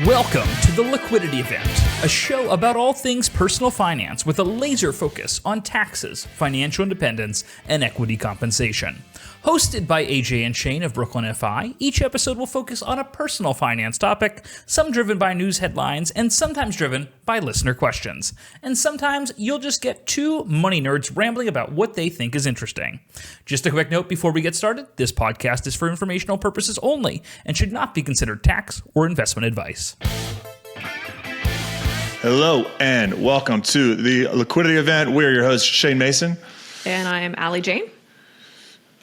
Welcome to the Liquidity Event, a show about all things personal finance with a laser focus on taxes, financial independence, and equity compensation. Hosted by AJ and Shane of Brooklyn FI, each episode will focus on a personal finance topic, some driven by news headlines and sometimes driven by listener questions. And sometimes you'll just get two money nerds rambling about what they think is interesting. Just a quick note before we get started, this podcast is for informational purposes only and should not be considered tax or investment advice. Hello and welcome to the Liquidity Event. We're your hosts, Shane Mason. And I'm Allie Jane.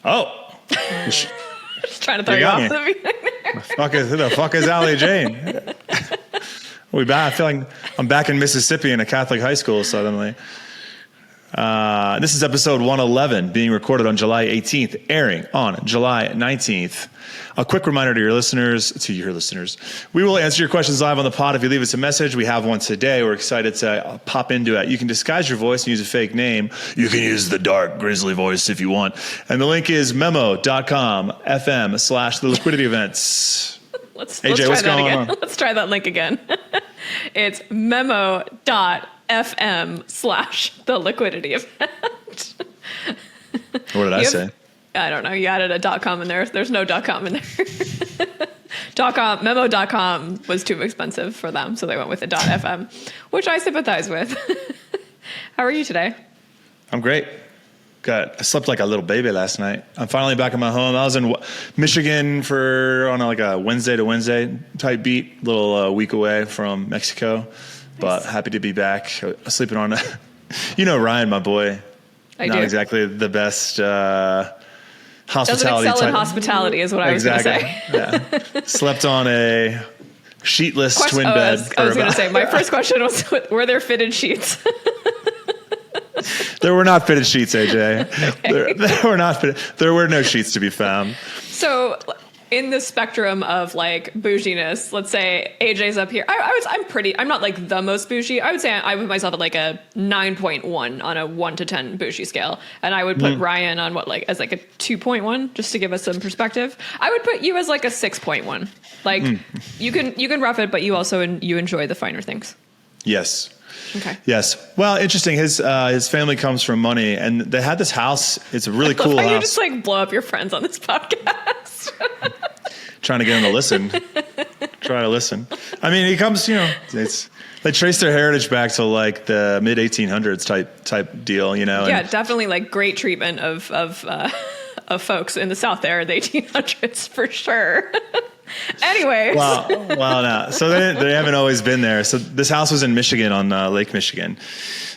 Oh. Just trying to throw you off the beginning. Who the fuck is Allie Jane? We back. I feel like I'm back in Mississippi in a Catholic high school suddenly. This is episode 111, being recorded on July 18th, airing on July 19th. A quick reminder to your listeners, we will answer your questions live on the pod if you leave us a message. We have one today. We're excited to pop into it. You can disguise your voice and use a fake name. You can use the dark, grisly voice if you want. And the link is memo.com/the liquidity events. Let's try that again. Let's try that link again. It's memo.fm/the liquidity event. What did I say? I don't know. You added a .com in there. There's no .com in there. Memo.com was too expensive for them, so they went with a .fm, which I sympathize with. How are you today? I'm great. I slept like a little baby last night. I'm finally back in my home. I was in Michigan for a Wednesday to Wednesday type beat, little week away from Mexico, nice. But happy to be back. Sleeping on, Ryan, my boy. Not exactly the best hospitality. Doesn't excel in hospitality is what I was going to say. Yeah. Slept on a sheetless twin bed. I was going to say, my first question was, were there fitted sheets? There were not fitted sheets, AJ. Okay. There were not fitted. There were no sheets to be found. So in the spectrum of like bouginess, let's say AJ's up here. I'm not like the most bougie. I would say I put myself at like a 9.1 on a 1 to 10 bougie scale. And I would put Ryan on as like a 2.1, just to give us some perspective. I would put you as like a 6.1. Like you can rough it, but you also, you enjoy the finer things. Yes. Okay. Yes. Well, interesting. His family comes from money, and they had this house. It's a really cool house. You just like blow up your friends on this podcast. Trying to get him to listen. Try to listen. I mean, he comes. They trace their heritage back to like the mid 1800s type deal. Yeah, definitely like great treatment of folks in the South there in the 1800s for sure. Anyway. Well, no. So they haven't always been there. So this house was in Michigan on Lake Michigan.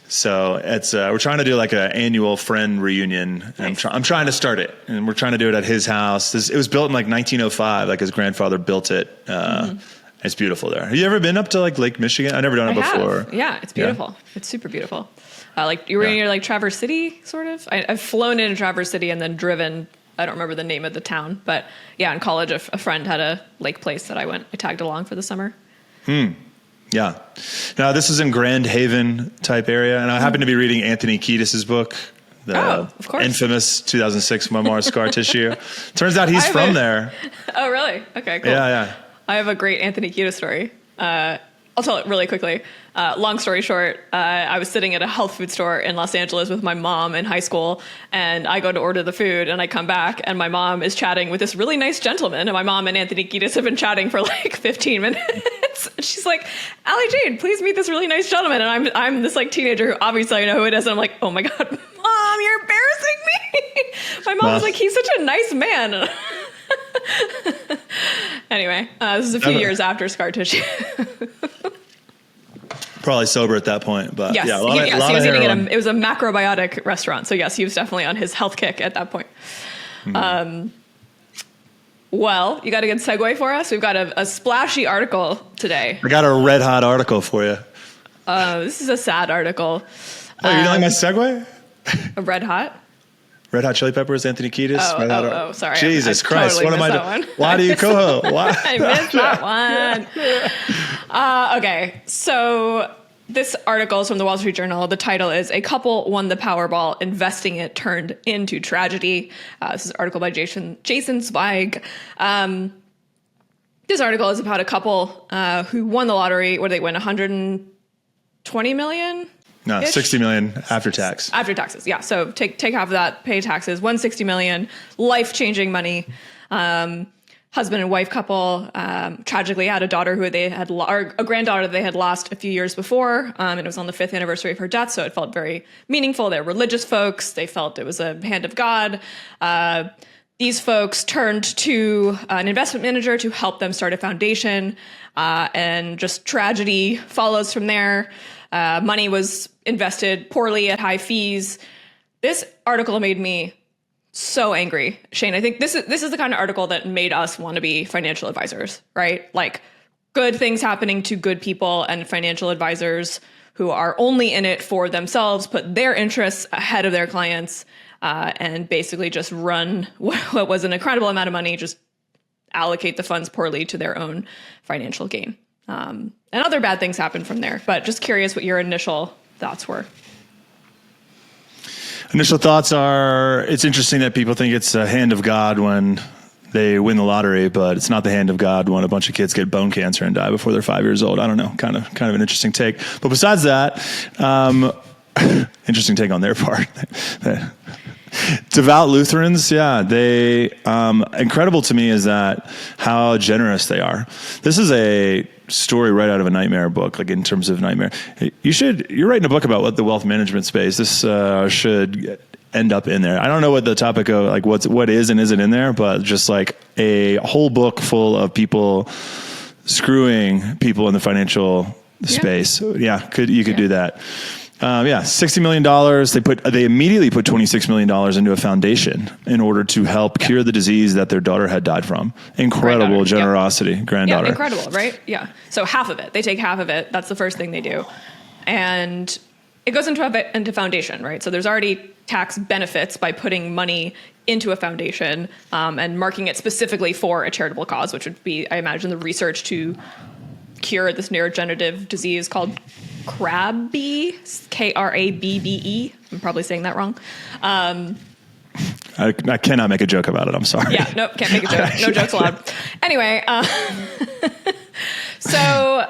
So it's we're trying to do like an annual friend reunion. Nice. I'm trying to start it, and we're trying to do it at his house. It was built in like 1905. Like his grandfather built it. It's beautiful there. Have you ever been up to like Lake Michigan? I've never done it before. Yeah, it's beautiful. Yeah. It's super beautiful. Like you were near like Traverse City, sort of. I've flown into Traverse City and then driven. I don't remember the name of the town, but yeah, in college, a friend had a lake place that I tagged along for the summer. Yeah. Now this is in Grand Haven type area. And I happen to be reading Anthony Kiedis' book, the of course. Infamous 2006 memoir, Scar Tissue. Turns out he's from there. Oh, really? Okay, cool. Yeah. I have a great Anthony Kiedis story. I'll tell it really quickly. Long story short, I was sitting at a health food store in Los Angeles with my mom in high school, and I go to order the food, and I come back, and my mom is chatting with this really nice gentleman, and my mom and Anthony Kiedis have been chatting for like 15 minutes. She's like, Allie Jane, please meet this really nice gentleman, and I'm this like teenager who obviously I know who it is, and I'm like, oh my God, Mom, you're embarrassing me. My mom was like, he's such a nice man. Anyway, this is a few years after Scar Tissue. Probably sober at that point, but yes, yeah, he was eating at it was a macrobiotic restaurant. So yes, he was definitely on his health kick at that point. Well, you got a good segue for us? We've got a splashy article today. I got a red hot article for you. This is a sad article. Oh, you don't like my segue? A red hot? Red Hot Chili Peppers, Anthony Kiedis. Oh, sorry. Jesus Christ. Totally what am I doing? Why do you co-host? Why? I missed that one. Okay. So this article is from the Wall Street Journal. The title is "A Couple Won the Powerball, Investing It Turned into Tragedy." This is an article by Jason Zweig. This article is about a couple who won the lottery. What did they win? 120 million? No, 60 million after tax. After taxes, yeah. So take half of that, pay taxes. 160 million, life-changing money. Husband and wife couple tragically had a daughter who they had, or a granddaughter that they had lost a few years before, and it was on the 5th anniversary of her death, so it felt very meaningful. They're religious folks. They felt it was a hand of God. These folks turned to an investment manager to help them start a foundation, and just tragedy follows from there. Money was invested poorly at high fees. This article made me so angry, Shane. I think this is the kind of article that made us want to be financial advisors, right? Like good things happening to good people, and financial advisors who are only in it for themselves, put their interests ahead of their clients, and basically just run what was an incredible amount of money, just allocate the funds poorly to their own financial gain. And other bad things happened from there, but just curious what your initial thoughts were. Initial thoughts are, it's interesting that people think it's a hand of God when they win the lottery, but it's not the hand of God when a bunch of kids get bone cancer and die before they're 5 years old. I don't know, kind of an interesting take. But besides that, interesting take on their part. Devout Lutherans, yeah, they, incredible to me is that how generous they are. This is a story right out of a nightmare book, like in terms of nightmare. You're writing a book about what the wealth management space, this should end up in there. I don't know what the topic of, like what is and isn't in there, but just like a whole book full of people screwing people in the financial space. Yeah, you could do that. $60 million. They immediately put $26 million into a foundation in order to help cure the disease that their daughter had died from. Incredible generosity, granddaughter. Yeah, incredible, right? Yeah. So half of it, they take half of it. That's the first thing they do. And it goes into foundation, right? So there's already tax benefits by putting money into a foundation, and marking it specifically for a charitable cause, which would be, I imagine, the research to cure this neurodegenerative disease called Krabbe, Krabbe. I'm probably saying that wrong. I cannot make a joke about it. I'm sorry. Yeah, nope, can't make a joke. No jokes allowed. Anyway, so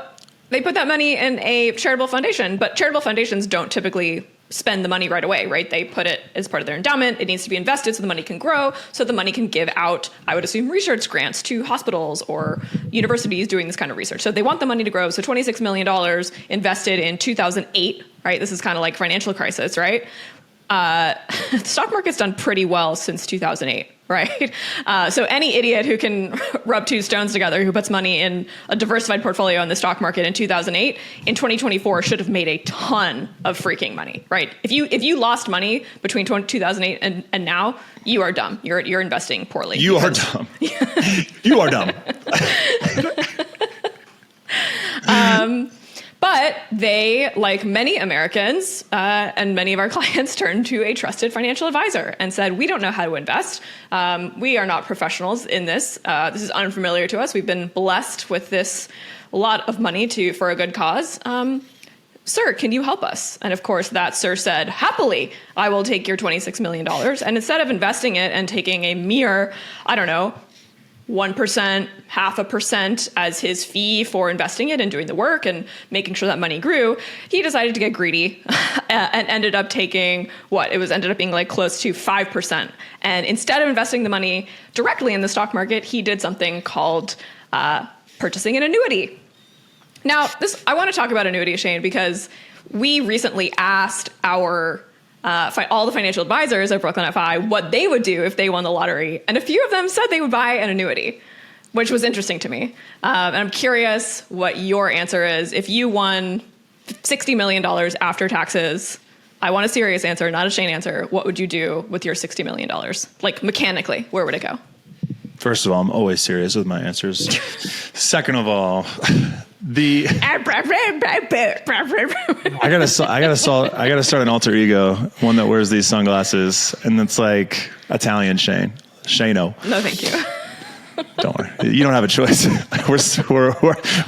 they put that money in a charitable foundation, but charitable foundations don't typically spend the money right away, right? They put it as part of their endowment. It needs to be invested so the money can grow, so the money can give out, I would assume, research grants to hospitals or universities doing this kind of research. So they want the money to grow. So $26 million invested in 2008, right? This is kind of like financial crisis, right? The stock market's done pretty well since 2008, right? So any idiot who can rub two stones together, who puts money in a diversified portfolio in the stock market in 2008, in 2024 should have made a ton of freaking money, right? If you lost money between 2008 and now, you are dumb. You're investing poorly. You are dumb. You are dumb. But they, like many Americans and many of our clients, turned to a trusted financial advisor and said, we don't know how to invest. We are not professionals in this. This is unfamiliar to us. We've been blessed with this lot of money for a good cause. Sir, can you help us? And of course, that sir said, happily, I will take your $26 million. And instead of investing it and taking a mere, 1%, 0.5% as his fee for investing it and doing the work and making sure that money grew, he decided to get greedy and ended up taking ended up being like close to 5%. And instead of investing the money directly in the stock market, he did something called purchasing an annuity. Now, I want to talk about annuity, Shane, because we recently asked all the financial advisors at Brooklyn FI what they would do if they won the lottery. And a few of them said they would buy an annuity, which was interesting to me. And I'm curious what your answer is. If you won $60 million after taxes, I want a serious answer, not a Shane answer. What would you do with your $60 million? Like mechanically, where would it go? First of all, I'm always serious with my answers. Second of all, I gotta start an alter ego, one that wears these sunglasses, and it's like Italian Shane, Shano. No, thank you. Don't worry, you don't have a choice.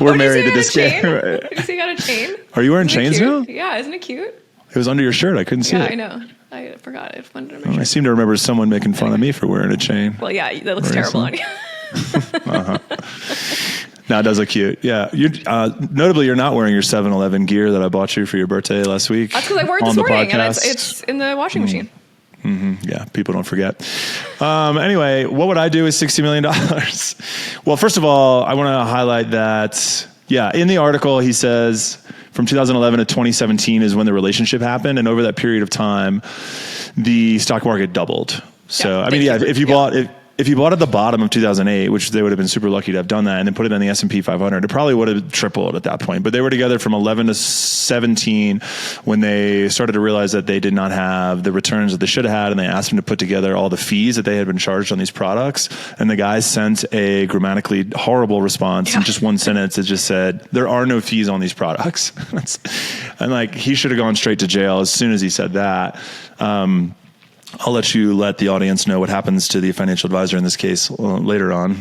We're married to this game. You see, got a chain. Are you wearing chains now? Yeah, isn't it cute? It was under your shirt. I couldn't see it. Yeah, I know. I forgot. I seem to remember someone making fun of me for wearing a chain. Well, yeah, that looks terrible on you. No, it does look cute. Yeah. Notably, you're not wearing your 7-Eleven gear that I bought you for your birthday last week. That's because I wore it this morning, and it's in the washing machine. Mm-hmm. Yeah, people don't forget. Anyway, what would I do with $60 million? Well, first of all, I want to highlight that, in the article, he says from 2011 to 2017 is when the relationship happened. And over that period of time, the stock market doubled. So, if you bought at the bottom of 2008, which they would have been super lucky to have done that, and then put it on the S&P 500, it probably would have tripled at that point. But they were together from 11 to 17 when they started to realize that they did not have the returns that they should have had, and they asked him to put together all the fees that they had been charged on these products. And the guy sent a grammatically horrible response in just one sentence. It just said, there are no fees on these products. And he should have gone straight to jail as soon as he said that. I'll let the audience know what happens to the financial advisor in this case later on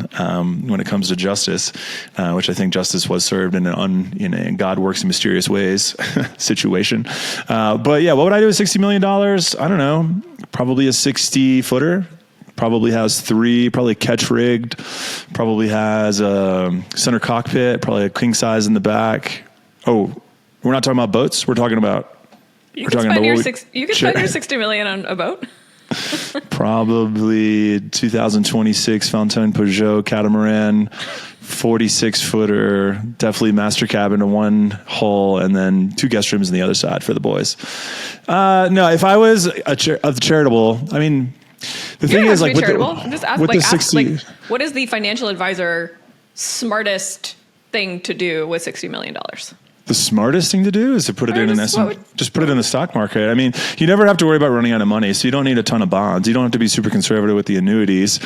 when it comes to justice, which I think justice was served in a God works in mysterious ways situation. But what would I do with $60 million? I don't know. Probably a 60-footer. Probably has probably catch rigged. Probably has a center cockpit. Probably a king size in the back. Oh, we're not talking about boats. We're talking about. You could spend your $60 million on a boat. Probably 2026 Fountaine Peugeot catamaran, 46-footer, definitely master cabin to one hull, and then 2 guest rooms on the other side for the boys. No, if I was charitable, I mean, the thing is what is the financial advisor smartest thing to do with $60 million? The smartest thing to do is to put it in just put it in the stock market. I mean, you never have to worry about running out of money, so you don't need a ton of bonds. You don't have to be super conservative with the annuities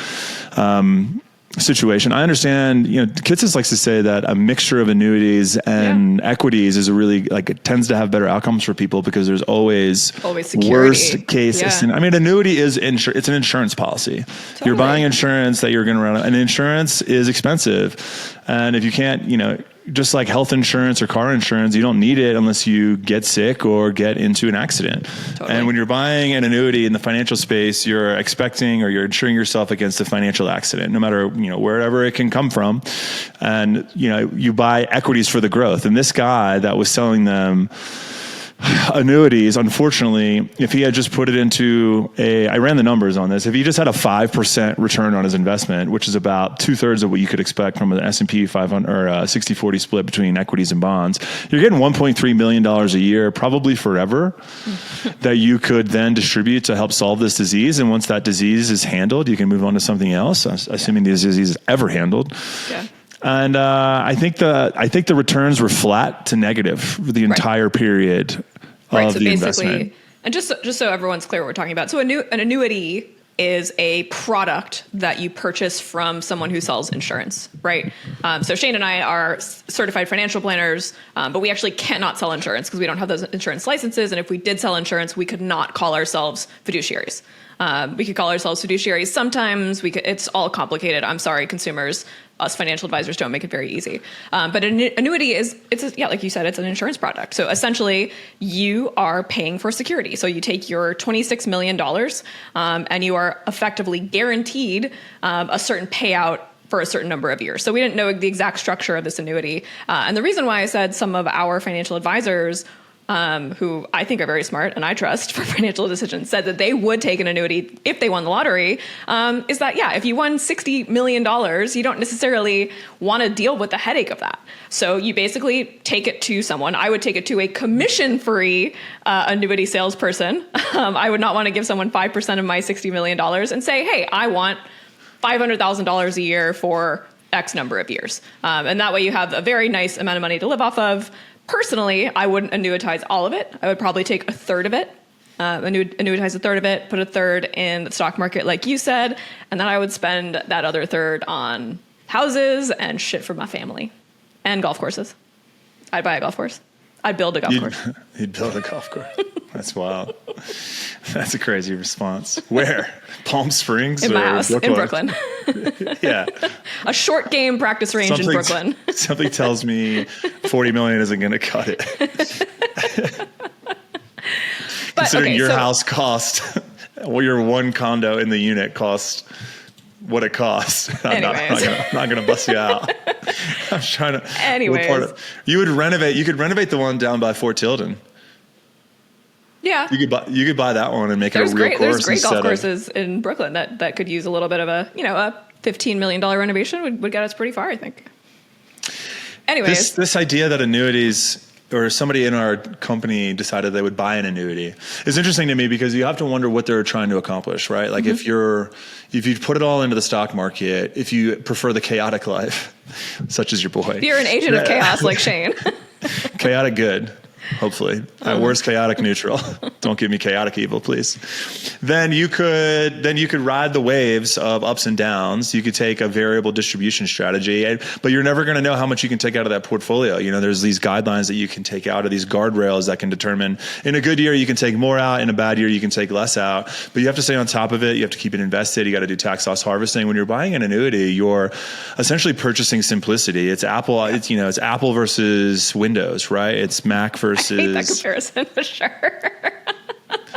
situation. I understand, Kitsis likes to say that a mixture of annuities and equities is it tends to have better outcomes for people because there's always worst case. Yeah. I mean, annuity is it's an insurance policy. Totally. You're buying insurance that you're going to run, and insurance is expensive. And if you can't, just like health insurance or car insurance, you don't need it unless you get sick or get into an accident. Totally. And when you're buying an annuity in the financial space, you're expecting or you're insuring yourself against a financial accident, no matter, wherever it can come from. And, you buy equities for the growth. And this guy that was selling them annuities, unfortunately, if he had just put it into I ran the numbers on this, if he just had a 5% return on his investment, which is about 2/3 of what you could expect from an S&P 500 or a 60-40 split between equities and bonds, you're getting $1.3 million a year, probably forever, that you could then distribute to help solve this disease. And once that disease is handled, you can move on to something else, assuming this disease is ever handled. Yeah. And I think the returns were flat to negative for the entire period of the investment. And just so everyone's clear what we're talking about. So an annuity is a product that you purchase from someone who sells insurance, right? So Shane and I are certified financial planners, but we actually cannot sell insurance because we don't have those insurance licenses. And if we did sell insurance, we could not call ourselves fiduciaries. We could call ourselves fiduciaries. Sometimes it's all complicated. I'm sorry, consumers. Us financial advisors don't make it very easy. But an annuity like you said, it's an insurance product. So essentially, you are paying for security. So you take your $26 million and you are effectively guaranteed a certain payout for a certain number of years. So we didn't know the exact structure of this annuity. And the reason why I said some of our financial advisors who I think are very smart and I trust for financial decisions, said that they would take an annuity if they won the lottery, is that, if you won $60 million, you don't necessarily want to deal with the headache of that. So you basically take it to someone. I would take it to a commission-free annuity salesperson. I would not want to give someone 5% of my $60 million and say, hey, I want $500,000 a year for X number of years. And that way you have a very nice amount of money to live off of. Personally, I wouldn't annuitize all of it. I would probably take a third of it, annuitize a third of it, put a third in the stock market, like you said, and then I would spend that other third on houses and shit for my family and golf courses. I'd buy a golf course. I'd build a golf course. You'd build a golf course. That's wild. That's a crazy response. Where? Palm Springs? In my house in Brooklyn. Yeah. A short game practice range in Brooklyn. Something tells me $40 million isn't going to cut it. Considering your house cost, your one condo in the unit costs what it costs. I'm not going to bust you out. I'm trying to. Anyways. You could renovate the one down by Fort Tilden. Yeah. You could buy that one and make it a real course. There's great golf courses in Brooklyn that could use a little bit of a $15 million renovation would get us pretty far, I think. Anyways. This idea that annuities, or somebody in our company decided they would buy an annuity, is interesting to me because you have to wonder what they're trying to accomplish, right? Like if you put it all into the stock market, if you prefer the chaotic life, such as your boy. If you're an agent of chaos like Shane. Chaotic good. Hopefully. At worst, chaotic neutral. Don't give me chaotic evil, please. Then you could ride the waves of ups and downs. You could take a variable distribution strategy, but you're never going to know how much you can take out of that portfolio. There's these guidelines that you can take out, or these guardrails that can determine in a good year you can take more out, in a bad year you can take less out. But you have to stay on top of it. You have to keep it invested. You got to do tax loss harvesting. When you're buying an annuity, you're essentially purchasing simplicity. It's Apple. It's Apple versus Windows, right? It's Mac versus. I hate that comparison for sure.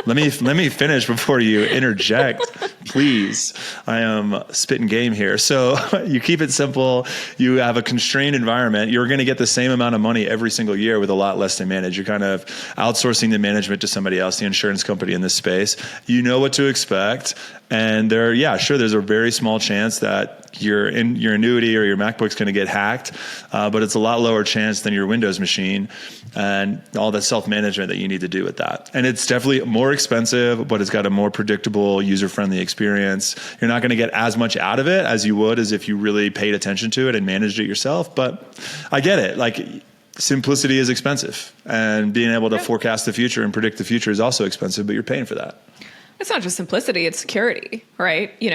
Let me finish before you interject, please. I am spitting game here. So you keep it simple. You have a constrained environment. You're going to get the same amount of money every single year with a lot less to manage. You're kind of outsourcing the management to somebody else, the insurance company in this space. You know what to expect. And there's a very small chance that your annuity or your MacBook's going to get hacked, but it's a lot lower chance than your Windows machine and all the self-management that you need to do with that. And it's definitely more expensive, but it's got a more predictable, user-friendly experience. You're not going to get as much out of it as you would as if you really paid attention to it and managed it yourself. But I get it. Like, simplicity is expensive, and being able to forecast the future and predict the future is also expensive, but you're paying for that. It's not just simplicity, it's security, right? You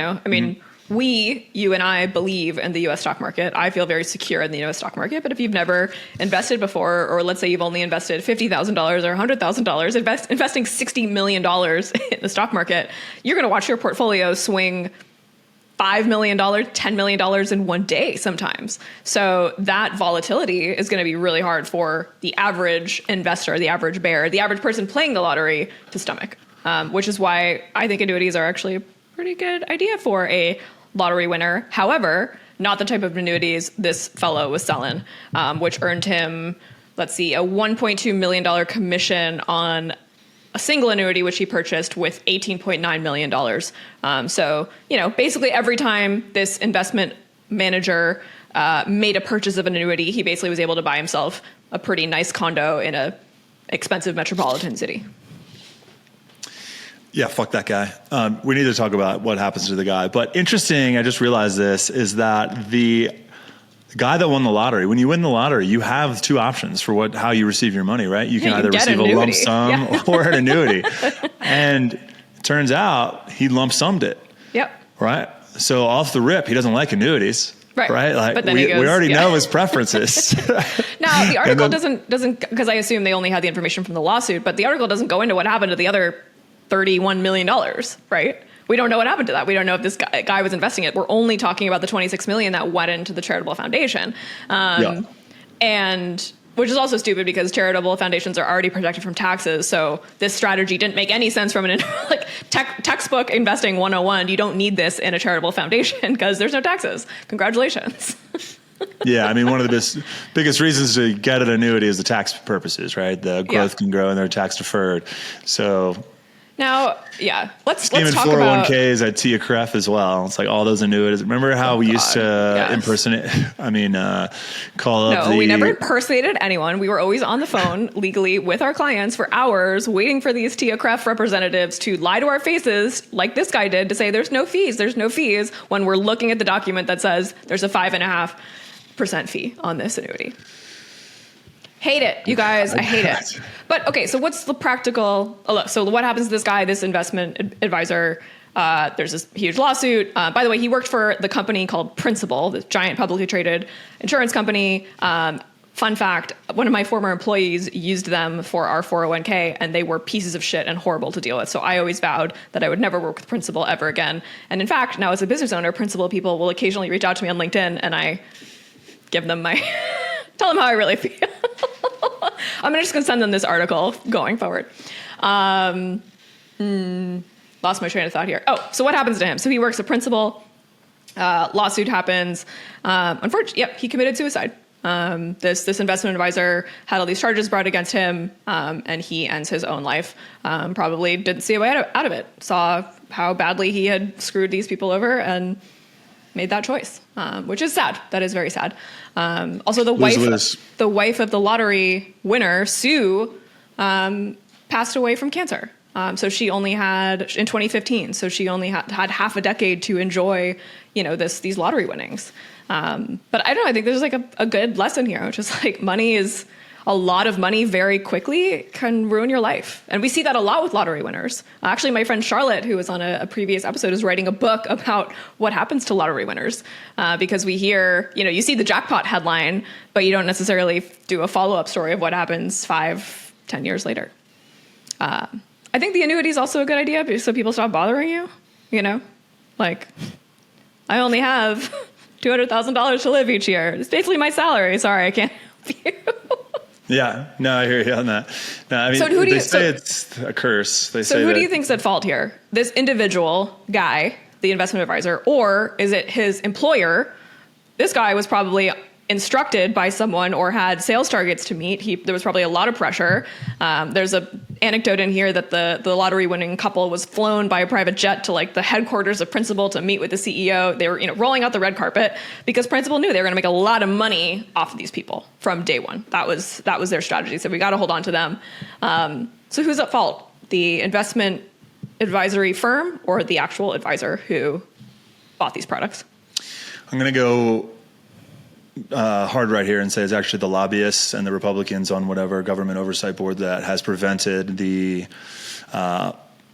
and I believe in the U.S. stock market. I feel very secure in the U.S. stock market. But if you've never invested before, or let's say you've only invested $50,000 or $100,000, investing $60 million in the stock market, you're going to watch your portfolio swing $5 million, $10 million in one day sometimes. So that volatility is going to be really hard for the average investor, the average bear, the average person playing the lottery to stomach. Which is why I think annuities are actually a pretty good idea for a lottery winner. However, not the type of annuities this fellow was selling, which earned him, a $1.2 million commission on a single annuity, which he purchased with $18.9 million. So, basically every time this investment manager made a purchase of an annuity, he basically was able to buy himself a pretty nice condo in a expensive metropolitan city. Yeah, fuck that guy. We need to talk about what happens to the guy. But interesting, I just realized this, is that the guy that won the lottery, when you win the lottery, you have two options for how you receive your money, right? You can either receive a lump sum or an annuity. And it turns out he lump summed it. Yep. Right? So off the rip, he doesn't like annuities. Right. Like, but then we already know his preferences. Now, the article doesn't, because I assume they only had the information from the lawsuit, but the article doesn't go into what happened to the other $31 million, right? We don't know what happened to that. We don't know if this guy was investing it. We're only talking about the $26 million that went into the charitable foundation. And which is also stupid because charitable foundations are already protected from taxes. So this strategy didn't make any sense from textbook investing 101. You don't need this in a charitable foundation because there's no taxes. Congratulations. Yeah, I mean, one of the biggest reasons to get an annuity is the tax purposes, right? The growth can grow and they're tax deferred. So now, let's talk about 401ks at TIAA-CREF as well. It's like all those annuities. Remember how we used to impersonate? Call up. No, we never impersonated anyone. We were always on the phone legally with our clients for hours, waiting for these TIAA-CREF representatives to lie to our faces, like this guy did, to say there's no fees, when we're looking at the document that says there's a 5.5% fee on this annuity. Hate it, you guys. I hate it. But okay, so what's the practical? So what happens to this guy, this investment advisor? There's this huge lawsuit. By the way, he worked for the company called Principal, this giant publicly traded insurance company. Fun fact, one of my former employees used them for our 401k, and they were pieces of shit and horrible to deal with. So I always vowed that I would never work with Principal ever again. And in fact, now as a business owner, Principal people will occasionally reach out to me on LinkedIn, and I give them tell them how I really feel. I'm just going to send them this article going forward. Lost my train of thought here. Oh, so what happens to him? So he works at Principal. Lawsuit happens. Unfortunately, he committed suicide. This investment advisor had all these charges brought against him, and he ends his own life. Probably didn't see a way out of it. Saw how badly he had screwed these people over and made that choice, which is sad. That is very sad. Also, the wife of the lottery winner, Sue, passed away from cancer. So she only had in 2015. So she only had half a decade to enjoy, these lottery winnings. But I don't know. I think there's like a good lesson here, which is like money is a lot of money very quickly can ruin your life. And we see that a lot with lottery winners. Actually, my friend Charlotte, who was on a previous episode, is writing a book about what happens to lottery winners. Because we hear, you see the jackpot headline, but you don't necessarily do a follow-up story of what happens 5-10 years later. I think the annuity is also a good idea so people stop bothering you, like I only have $200,000 to live each year. It's basically my salary. Sorry, I can't help you. Yeah, no, I hear you on that. No, I mean, so they say it's a curse. So who do you think's at fault here? This individual guy, the investment advisor, or is it his employer? This guy was probably instructed by someone or had sales targets to meet. There was probably a lot of pressure. There's an anecdote in here that the lottery winning couple was flown by a private jet to like the headquarters of Principal to meet with the CEO. They were rolling out the red carpet because Principal knew they were going to make a lot of money off of these people from day one. That was their strategy. So we got to hold on to them. So who's at fault? The investment advisory firm or the actual advisor who bought these products? I'm going to go hard right here and say it's actually the lobbyists and the Republicans on whatever government oversight board that has prevented the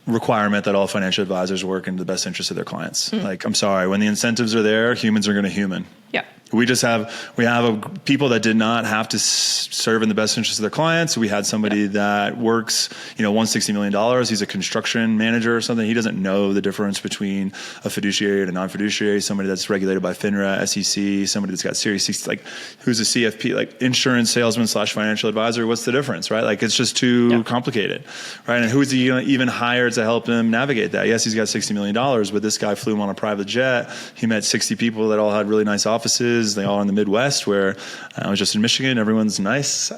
requirement that all financial advisors work in the best interest of their clients. Like, I'm sorry, when the incentives are there, humans are going to human. Yeah. We have people that did not have to serve in the best interest of their clients. We had somebody that works, $160 million. He's a construction manager or something. He doesn't know the difference between a fiduciary and a non-fiduciary, somebody that's regulated by FINRA, SEC, somebody that's got Series 60, like who's a CFP, like insurance salesman / financial advisor. What's the difference, right? Like, it's just too complicated, right? And who is he going to even hire to help him navigate that? Yes, he's got $60 million, but this guy flew him on a private jet. He met 60 people that all had really nice offices. They all in the Midwest, where I was just in Michigan. Everyone's nice,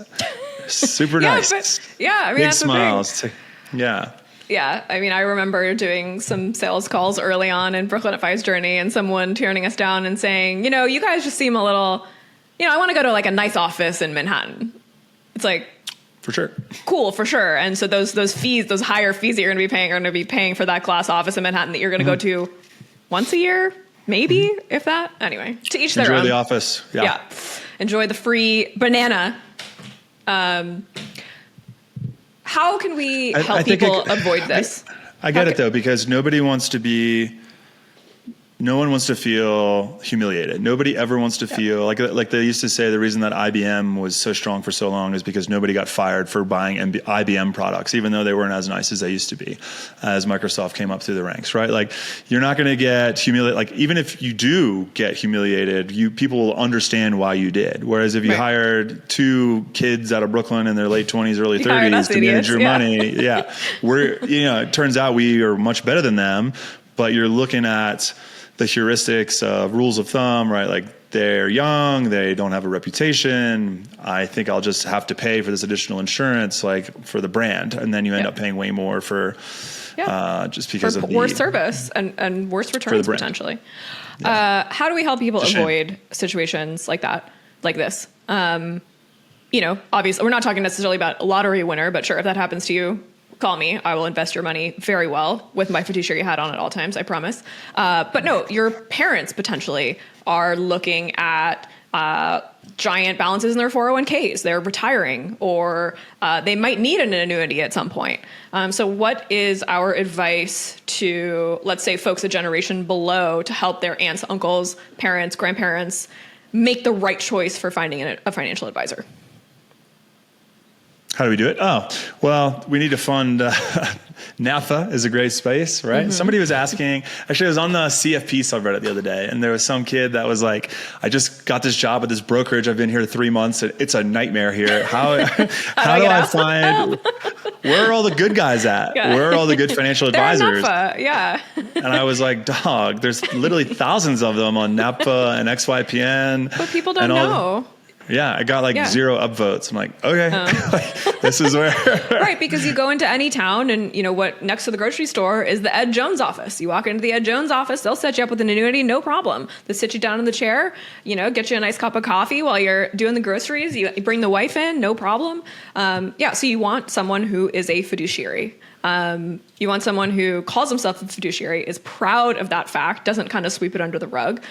super nice. I mean, big that's smiles. Yeah. I mean, I remember doing some sales calls early on in Brooklyn at Five's journey, and someone turning us down and saying, you guys just seem a little, I want to go to like a nice office in Manhattan. It's like, for sure. Cool, for sure. And so those fees, those higher fees that you're going to be paying, are going to be paying for that glass office in Manhattan that you're going to go to once a year. Maybe, if that. Anyway, to each their own. Enjoy the office. Yeah. Enjoy the free banana. How can we help people avoid this? I get it, though, because no one wants to feel humiliated. Nobody ever wants to feel like they used to say the reason that IBM was so strong for so long is because nobody got fired for buying IBM products, even though they weren't as nice as they used to be, as Microsoft came up through the ranks, right? Like, you're not going to get humiliated. Like, even if you do get humiliated, people will understand why you did. Whereas if you hired two kids out of Brooklyn in their late 20s, early 30s to manage your money, it turns out we are much better than them, but you're looking at the heuristics of rules of thumb, right? Like, they're young, they don't have a reputation. I think I'll just have to pay for this additional insurance, like, for the brand. And then you end up paying way more for just because of worse service and worse returns potentially. Yeah. How do we help people avoid situations like that, like this? Obviously we're not talking necessarily about a lottery winner, but sure, if that happens to you, call me. I will invest your money very well with my fiduciary hat on at all times, I promise. But no, your parents potentially are looking at giant balances in their 401ks. They're retiring, or they might need an annuity at some point. So what is our advice to, let's say, folks a generation below to help their aunts, uncles, parents, grandparents make the right choice for finding a financial advisor? How do we do it? Oh, well, we need to fund NAFA is a great space, right? Somebody was asking, actually, I was on the CFP subreddit the other day, and there was some kid that was like, I just got this job at this brokerage. I've been here 3 months. It's a nightmare here. How do I find where are all the good guys at? Yeah. Where are all the good financial advisors? Yeah. And I was like, dog, there's literally thousands of them on NAPA and XYPN. But people don't know. Yeah, I got zero upvotes. I'm like, okay, this is where. Right, because you go into any town and what next to the grocery store is the Ed Jones office. You walk into the Ed Jones office, they'll set you up with an annuity, no problem. They'll sit you down in the chair, get you a nice cup of coffee while you're doing the groceries. You bring the wife in, no problem. So you want someone who is a fiduciary. You want someone who calls himself a fiduciary, is proud of that fact, doesn't kind of sweep it under the rug.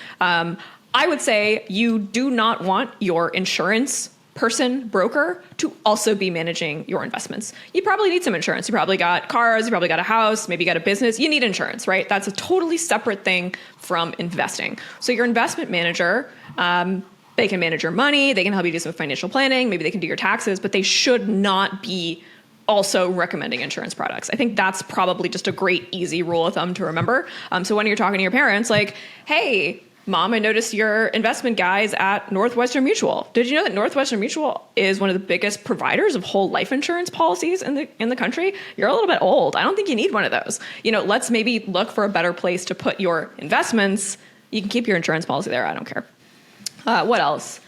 I would say you do not want your insurance broker to also be managing your investments. You probably need some insurance. You probably got cars, you probably got a house, maybe you got a business. You need insurance, right? That's a totally separate thing from investing. So your investment manager, they can manage your money, they can help you do some financial planning, maybe they can do your taxes, but they should not be also recommending insurance products. I think that's probably just a great, easy rule of thumb to remember. So when you're talking to your parents, like, hey, Mom, I noticed your investment guys at Northwestern Mutual. Did you know that Northwestern Mutual is one of the biggest providers of whole life insurance policies in the country? You're a little bit old. I don't think you need one of those. Let's maybe look for a better place to put your investments. You can keep your insurance policy there. I don't care. What else?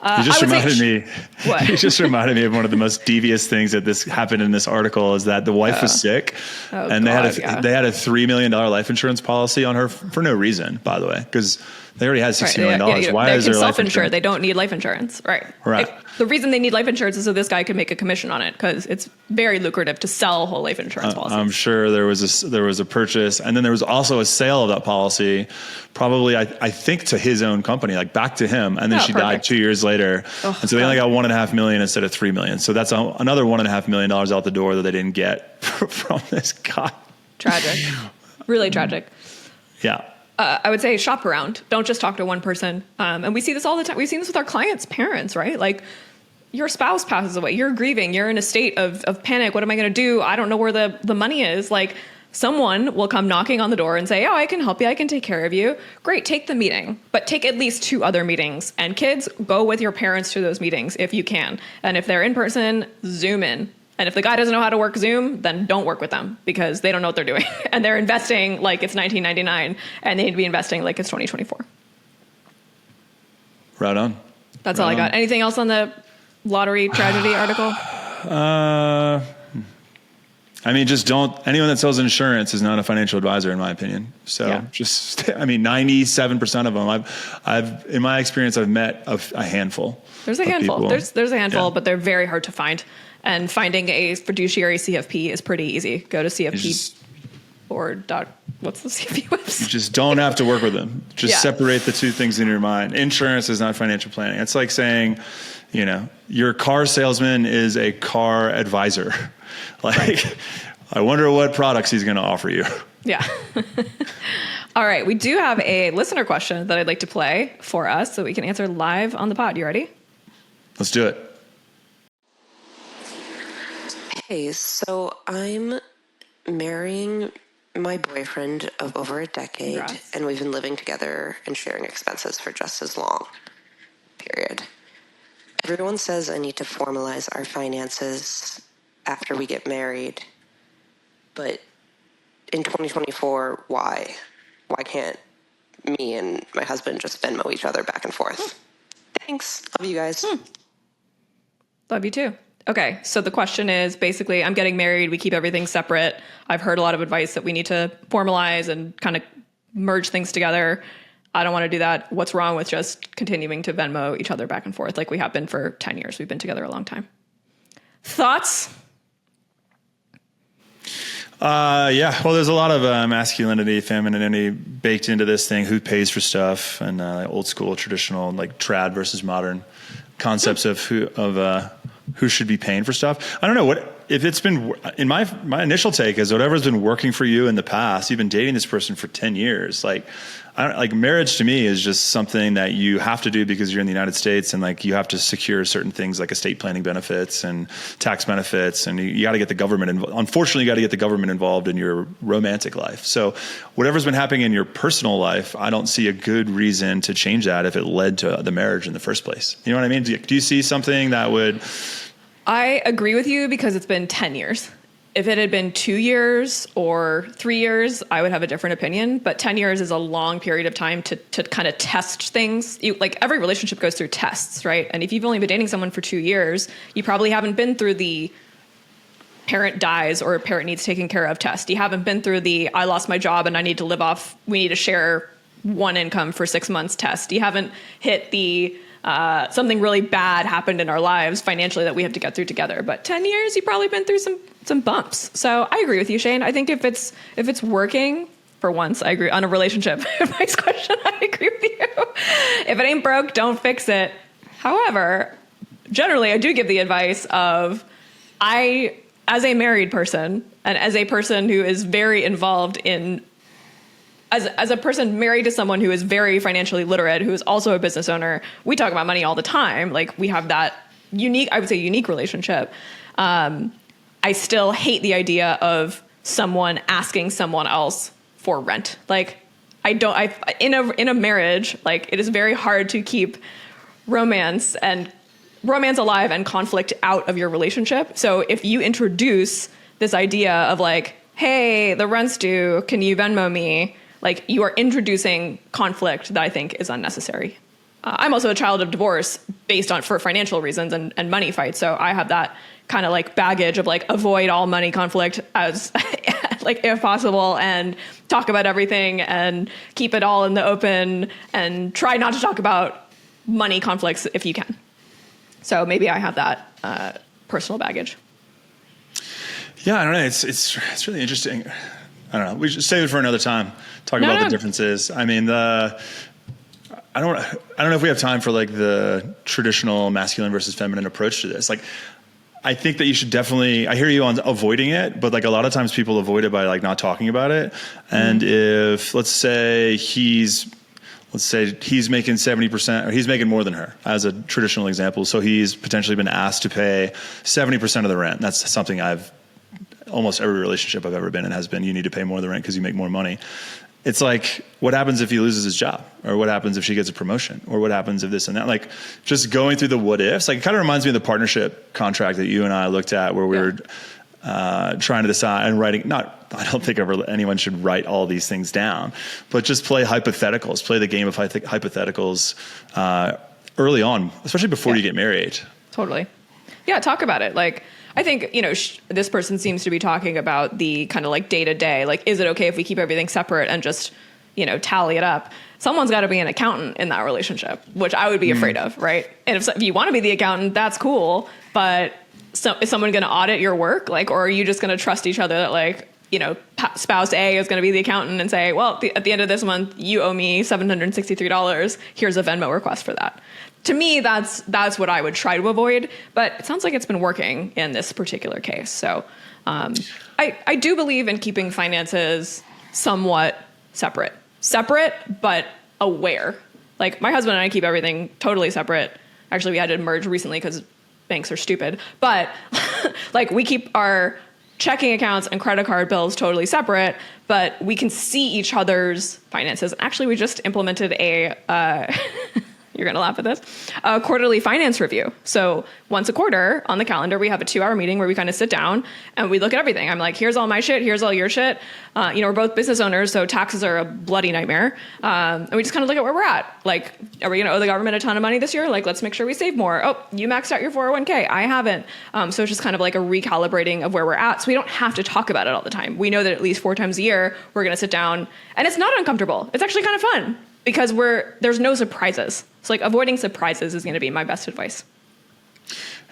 You just reminded me. What? You just reminded me of one of the most devious things that this happened in this article is that the wife was sick, and they had a $3 million life insurance policy on her for no reason, by the way, because they already had $60 million. Why is there life insurance? They don't need life insurance, right? Right. The reason they need life insurance is so this guy can make a commission on it because it's very lucrative to sell whole life insurance policies. I'm sure there was a purchase, and then there was also a sale of that policy, probably I think to his own company, like back to him, and then she died 2 years later, and so they only got $1.5 million instead of $3 million. So that's another $1.5 million out the door that they didn't get from this guy. Tragic, really tragic. Yeah. I would say shop around. Don't just talk to one person. And we see this all the time. We've seen this with our clients' parents, right? Like, your spouse passes away. You're grieving. You're in a state of panic. What am I going to do? I don't know where the money is. Like, someone will come knocking on the door and say, oh, I can help you. I can take care of you. Great. Take the meeting. But take at least 2 other meetings. And kids, go with your parents to those meetings if you can. And if they're in person, Zoom in. And if the guy doesn't know how to work Zoom, then don't work with them because they don't know what they're doing. And they're investing like it's 1999 and they need to be investing like it's 2024. Right on. That's all I got. Anything else on the lottery tragedy article? I mean, just anyone that sells insurance is not a financial advisor in my opinion. So 97% of them, I've in my experience, I've met a handful. There's a handful. People. There's a handful, but they're very hard to find. And finding a fiduciary CFP is pretty easy. Go to CFP board. What's the CFP website? You just don't have to work with them. Just separate the two things in your mind. Insurance is not financial planning. It's like saying, your car salesman is a car advisor. Like, I wonder what products he's going to offer you. Yeah. All right. We do have a listener question that I'd like to play for us so we can answer live on the pod. You ready? Let's do it. Hey, so I'm marrying my boyfriend of over a decade, Congrats. and we've been living together and sharing expenses for just as long. Period. Everyone says I need to formalize our finances after we get married, but in 2024, why? Why can't me and my husband just Venmo each other back and forth? Thanks. Love you guys. Love you too. Okay, so the question is basically, I'm getting married. We keep everything separate. I've heard a lot of advice that we need to formalize and kind of merge things together. I don't want to do that. What's wrong with just continuing to Venmo each other back and forth like we have been for 10 years? We've been together a long time. Thoughts? Well, there's a lot of masculinity, femininity baked into this thing. Who pays for stuff, and old school, traditional, like trad versus modern concepts of who should be paying for stuff. I don't know if it's been in my initial take is whatever's been working for you in the past. You've been dating this person for 10 years. Like marriage to me is just something that you have to do because you're in the United States, and like you have to secure certain things like estate planning benefits and tax benefits, and you got to get the government unfortunately, you got to get the government involved in your romantic life. So whatever's been happening in your personal life, I don't see a good reason to change that if it led to the marriage in the first place. You know what I mean? Do you see something that would? I agree with you because it's been 10 years. If it had been 2 years or 3 years, I would have a different opinion. But 10 years is a long period of time to kind of test things. Like every relationship goes through tests, right? And if you've only been dating someone for 2 years, you probably haven't been through the parent dies or parent needs taken care of test. You haven't been through the I lost my job and I need to live off, we need to share one income for 6 months test. You haven't hit the something really bad happened in our lives financially that we have to get through together. But 10 years, you've probably been through some bumps. So I agree with you, Shane. I think if it's working, for once, I agree on a relationship. Next question, I agree with you. If it ain't broke, don't fix it. However, generally, I do give the advice of as a married person and as a person who is very involved in as a person married to someone who is very financially literate, who is also a business owner, we talk about money all the time. Like we have that unique relationship. I still hate the idea of someone asking someone else for rent. Like in a marriage, like it is very hard to keep romance alive and conflict out of your relationship. So if you introduce this idea of like, hey, the rent's due, can you Venmo me? Like you are introducing conflict that I think is unnecessary. I'm also a child of divorce for financial reasons and money fights. So I have that kind of like baggage of like avoid all money conflict as like if possible and talk about everything and keep it all in the open and try not to talk about money conflicts if you can. So maybe I have that personal baggage. Yeah, I don't know. It's really interesting. I don't know. We should save it for another time. Talk about the differences. I mean, I don't know if we have time for like the traditional masculine versus feminine approach to this. Like, I think that you should definitely, I hear you on avoiding it, but like a lot of times people avoid it by like not talking about it. And if let's say he's making 70% or he's making more than her as a traditional example. So he's potentially been asked to pay 70% of the rent. That's something almost every relationship I've ever been in has been, you need to pay more of the rent because you make more money. It's like, what happens if he loses his job? Or what happens if she gets a promotion? Or what happens if this and that? Like, just going through the what ifs. Like, it kind of reminds me of the partnership contract that you and I looked at where we were trying to decide and writing, I don't think anyone should write all these things down, but just play hypotheticals, play the game of hypotheticals early on, especially before you get married. Totally. Yeah, talk about it. Like, I think, this person seems to be talking about the kind of like day to day, like, is it okay if we keep everything separate and just, tally it up? Someone's got to be an accountant in that relationship, which I would be afraid of, right? And if you want to be the accountant, that's cool. But is someone going to audit your work? Like, or are you just going to trust each other that like, spouse A is going to be the accountant and say, well, at the end of this month, you owe me $763. Here's a Venmo request for that. To me, that's what I would try to avoid, but it sounds like it's been working in this particular case. So I do believe in keeping finances somewhat separate, but aware. Like my husband and I keep everything totally separate. Actually, we had to merge recently because banks are stupid, but like we keep our checking accounts and credit card bills totally separate, but we can see each other's finances. Actually, we just implemented you're going to laugh at this, a quarterly finance review. So once a quarter on the calendar, we have a 2-hour meeting where we kind of sit down and we look at everything. I'm like, here's all my shit. Here's all your shit. We're both business owners, so taxes are a bloody nightmare. And we just kind of look at where we're at. Like, are we going to owe the government a ton of money this year? Like, let's make sure we save more. Oh, you maxed out your 401k. I haven't. So it's just kind of like a recalibrating of where we're at. So we don't have to talk about it all the time. We know that at least 4 times a year, we're going to sit down and it's not uncomfortable. It's actually kind of fun because there's no surprises. So like avoiding surprises is going to be my best advice.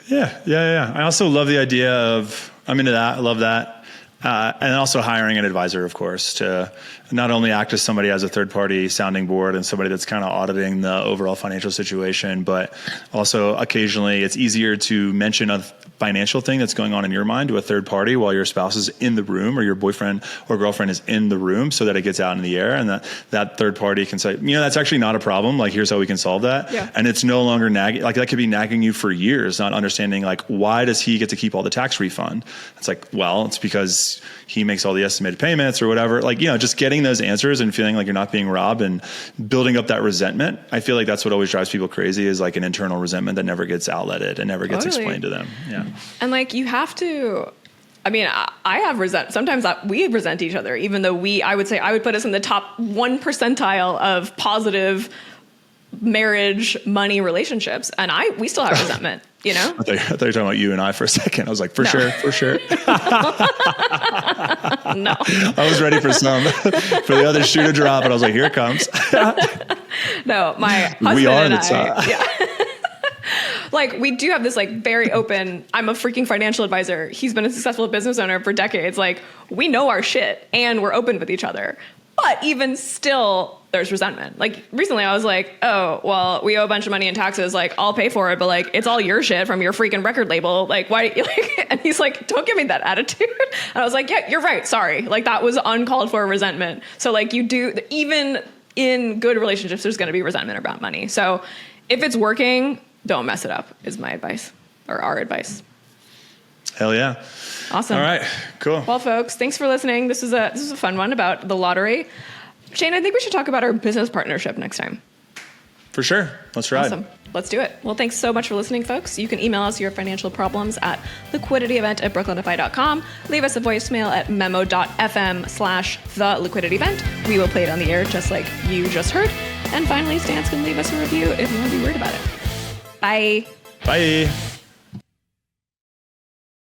Yeah. I also love the idea of, I'm into that. I love that. And also hiring an advisor, of course, to not only act as somebody as a third party sounding board and somebody that's kind of auditing the overall financial situation, but also occasionally it's easier to mention a financial thing that's going on in your mind to a third party while your spouse is in the room or your boyfriend or girlfriend is in the room so that it gets out in the air and that third party can say, that's actually not a problem. Like, here's how we can solve that. Yeah. And it's no longer nagging. Like, that could be nagging you for years, not understanding like, why does he get to keep all the tax refund? It's like, well, it's because he makes all the estimated payments or whatever. Like, just getting those answers and feeling like you're not being robbed and building up that resentment. I feel like that's what always drives people crazy is like an internal resentment that never gets outletted and never gets explained to them. Yeah. And like, you have to I mean, I have sometimes we resent each other, even though I would say I would put us in the top 1 percentile of positive marriage, money relationships. And we still have resentment, you know? I thought you were talking about you and I for a second. I was like, for sure. No. I was ready for the other shoe to drop, and I was like, here it comes. No, my husband we are and in the top. Yeah. Like, we do have this like very open, I'm a freaking financial advisor. He's been a successful business owner for decades. Like, we know our shit and we're open with each other. But even still, there's resentment. Like, recently I was like, oh, well, we owe a bunch of money in taxes. Like, I'll pay for it, but like, it's all your shit from your freaking record label. Like, why? Like, and he's like, don't give me that attitude. And I was like, yeah, you're right. Sorry. Like, that was uncalled for resentment. So like, even in good relationships, there's going to be resentment about money. So if it's working, don't mess it up, is my advice, or our advice. Hell yeah. Awesome. All right, cool. Well, folks, thanks for listening. This is a fun one about the lottery. Shane, I think we should talk about our business partnership next time. For sure. Let's ride. Awesome. Let's do it. Well, thanks so much for listening, folks. You can email us your financial problems at liquidityevent@brooklynify.com. Leave us a voicemail at memo.fm/theliquidityevent. We will play it on the air just like you just heard. And finally, Stance can leave us a review if you want to be worried about it. Bye. Bye.